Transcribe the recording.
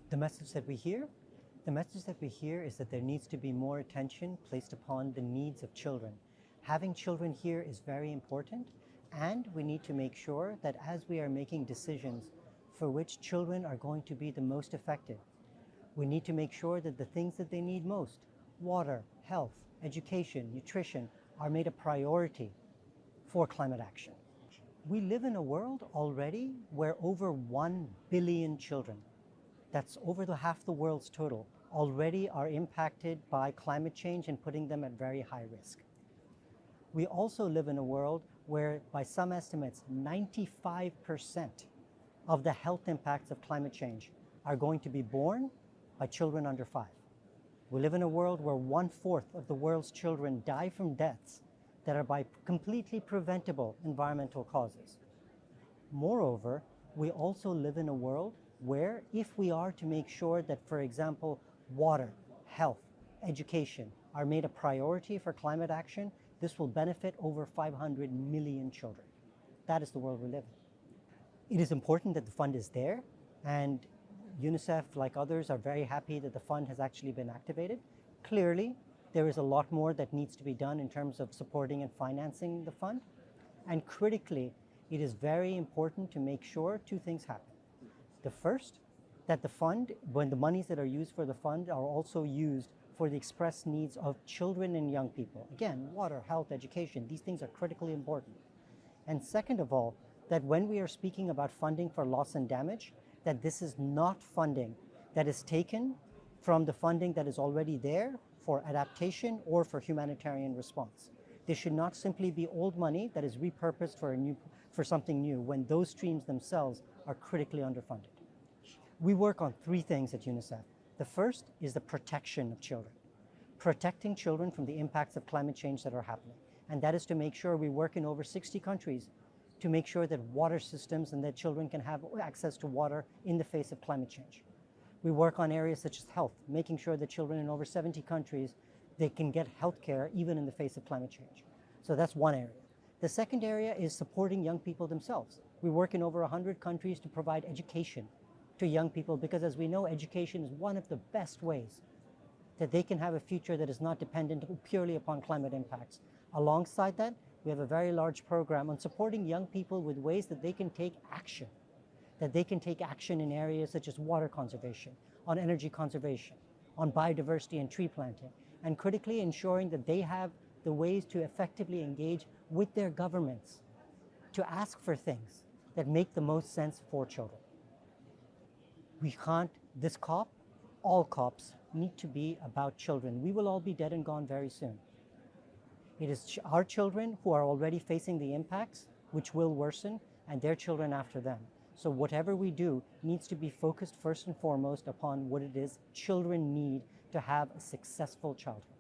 The message that we hear? The message that we hear is that there needs to be more attention placed upon the needs of children. Having children here is very important, and we need to make sure that as we are making decisions for which children are going to be the most affected, we need to make sure that the things that they need most, water, health, education, nutrition, are made a priority for climate action. We live in a world already where over 1 billion children, that's over half the world's total, already are impacted by climate change and putting them at very high risk. We also live in a world where, by some estimates, 95% of the health impacts of climate change are going to be borne by children under 5. We live in a world where 1/4 of the world's children die from deaths that are by completely preventable environmental causes. Moreover, we also live in a world where, if we are to make sure that, for example, water, health, education are made a priority for climate action, this will benefit over 500 million children. That is the world we live in. It is important that the fund is there, and UNICEF, like others, are very happy that the fund has actually been activated. Clearly, there is a lot more that needs to be done in terms of supporting and financing the fund. And critically, it is very important to make sure two things happen. The first, that the fund, when the monies that are used for the fund are also used for the express needs of children and young people. Again, water, health, education, these things are critically important. And second of all, that when we are speaking about funding for loss and damage, that this is not funding that is taken from the funding that is already there for adaptation or for humanitarian response. This should not simply be old money that is repurposed for something new when those streams themselves are critically underfunded. We work on three things at UNICEF. The first is the protection of children, protecting children from the impacts of climate change that are happening. And that is to make sure we work in over 60 countries to make sure that water systems and that children can have access to water in the face of climate change. We work on areas such as health, making sure that children in over 70 countries, they can get health care even in the face of climate change. So that's one area. The second area is supporting young people themselves. We work in over 100 countries to provide education to young people because, as we know, education is one of the best ways that they can have a future that is not dependent purely upon climate impacts. Alongside that, we have a very large program on supporting young people with ways that they can take action, in areas such as water conservation, on energy conservation, on biodiversity and tree planting, and critically ensuring that they have the ways to effectively engage with their governments to ask for things that make the most sense for children. We can't, this COP, all COPs need to be about children. We will all be dead and gone very soon. It is our children who are already facing the impacts, which will worsen, and their children after them. So whatever we do needs to be focused first and foremost upon what it is children need to have a successful childhood.